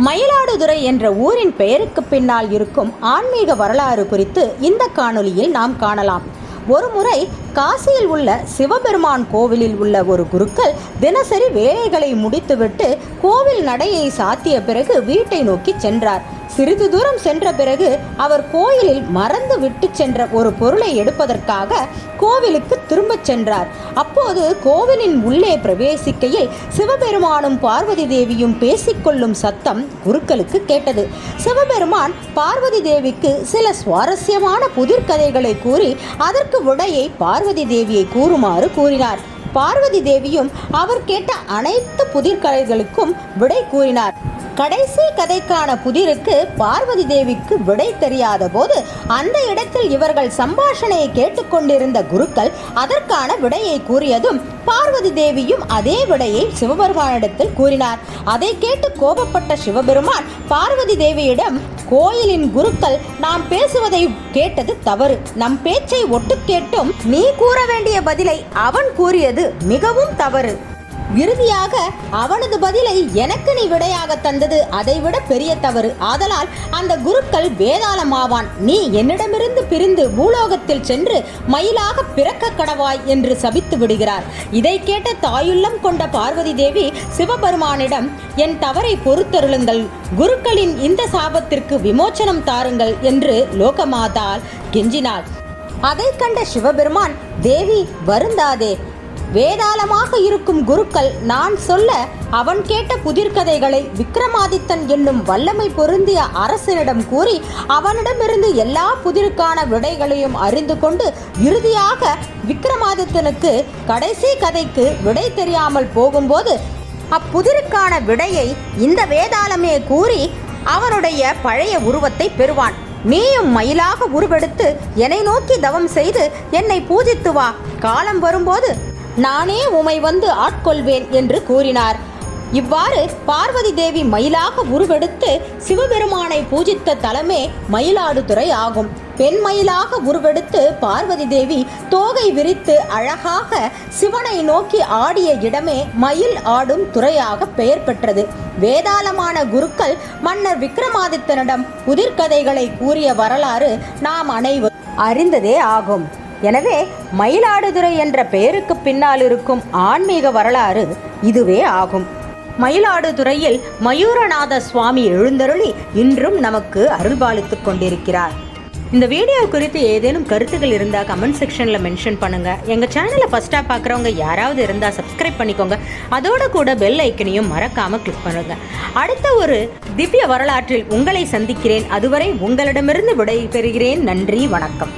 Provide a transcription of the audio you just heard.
மயிலாடுதுறை என்ற ஊரின் பெயருக்கு பின்னால் இருக்கும் ஆன்மீக வரலாறு குறித்து இந்த காணொளியில் நாம் காணலாம். ஒருமுறை காசியில் உள்ள சிவபெருமான் கோவிலில் உள்ள ஒரு குருக்கள் தினசரி வேலைகளை முடித்துவிட்டு கோவில் நடையை சாத்திய பிறகு வீட்டை நோக்கி சென்றார். சிறிது தூரம் சென்ற பிறகு அவர் கோயிலில் மறந்து விட்டு சென்ற ஒரு பொருளை எடுப்பதற்காக கோவிலுக்கு திரும்பச் சென்றார். அப்போது கோவிலின் உள்ளே பிரவேசிக்கையில் சிவபெருமானும் பார்வதி தேவியும் பேசிக்கொள்ளும் சத்தம் குருக்களுக்கு கேட்டது. சிவபெருமான் பார்வதி தேவிக்கு சில சுவாரஸ்யமான புதிர்கதைகளை கூறி அதற்கு விடையை பார்வதி தேவியை கூறுமாறு கூறினார். பார்வதி தேவியும் அவர் கேட்ட அனைத்து புதிர்கதைகளுக்கும் விடை கூறினார். கடைசி கதைக்கான புதிருக்கு பார்வதி தேவிக்கு விடை தெரியாத போது அந்த இடத்தில் இவர்கள் சம்பாஷணையை கேட்டுக்கொண்டிருந்த குருக்கள் அதற்கான விடையை கூறியதும் பார்வதி தேவியும் அதே விடையை சிவபெருமானிடத்தில் கூறினார். அதை கேட்டு கோபப்பட்ட சிவபெருமான் பார்வதி தேவியிடம், கோயிலின் குருக்கள் நாம் பேசுவதை கேட்டது தவறு. நம் பேச்சை ஒட்டு கேட்டும் நீ கூற வேண்டிய பதிலை அவன் கூறியது மிகவும் தவறு. இறுதியாக அவனது பதிலை எனக்கு நீ விடையாக தந்தது அதைவிட பெரிய தவறு. ஆதலால் அந்த குருக்கள் வேதாளமாவான். நீ என்னிடமிருந்து பிரிந்து பூலோகத்தில் சென்று மயிலாக பிறக்க கடவாய் என்று சபித்து விடுகிறார். இதை கேட்ட தாயுள்ளம் கொண்ட பார்வதி தேவி சிவபெருமானிடம், என் தவறை பொறுத்தருளுங்கள், குருக்களின் இந்த சாபத்திற்கு விமோச்சனம் தாருங்கள் என்று லோகமாதால் கெஞ்சினாள். அதை கண்ட சிவபெருமான், தேவி வருந்தாதே, வேதாளமாக இருக்கும் குருக்கள் நான் சொல்ல அவன் கேட்ட புதிர்கதைகளை விக்ரமாதித்தன் என்னும் வல்லமை பொருந்திய அரசனிடம் கூறி அவனிடமிருந்து எல்லா புதிருக்கான விடைகளையும் அறிந்து கொண்டு இறுதியாக விக்ரமாதித்தனுக்கு கடைசி கதைக்கு விடை தெரியாமல் போகும்போது அப்புதிருக்கான விடையை இந்த வேதாளமே கூறி அவனுடைய பழைய உருவத்தை பெறுவான். நீயும் மயிலாக உருவெடுத்து என்னை நோக்கி தவம் செய்து என்னை பூஜித்து வா. காலம் வரும்போது நானே உமை வந்து ஆட்கொள்வேன் என்று கூறினார். இவ்வாறு பார்வதி தேவி மயிலாக உருவெடுத்து சிவபெருமானை பூஜித்த தலமே மயிலாடுதுறை ஆகும். பெண் மயிலாக உருவெடுத்து பார்வதி தேவி தோகை விரித்து அழகாக சிவனை நோக்கி ஆடிய இடமே மயில் ஆடும் துறையாக பெயர் பெற்றது. வேதாளமான குருக்கள் மன்னர் விக்ரமாதித்தனிடம் புதிர்கதைகளை கூறிய வரலாறு நாம் அனைவரும் அறிந்ததே ஆகும். எனவே மயிலாடுதுறை என்ற பெயருக்கு பின்னால் இருக்கும் ஆன்மீக வரலாறு இதுவே ஆகும். மயிலாடுதுறையில் மயூரநாத சுவாமி எழுந்தருளி இன்றும் நமக்கு அருள்பாலித்துக் கொண்டிருக்கிறார். இந்த வீடியோ குறித்து ஏதேனும் கருத்துக்கள் இருந்தால் கமெண்ட் செக்ஷனில் மென்ஷன் பண்ணுங்கள். எங்கள் சேனலை ஃபஸ்ட்டாக பார்க்குறவங்க யாராவது இருந்தால் சப்ஸ்கிரைப் பண்ணிக்கோங்க. அதோட கூட பெல் ஐக்கனையும் மறக்காமல் கிளிக் பண்ணுங்கள். அடுத்த ஒரு திவ்ய வரலாற்றில் உங்களை சந்திக்கிறேன். அதுவரை உங்களிடமிருந்து விடை பெறுகிறேன். நன்றி, வணக்கம்.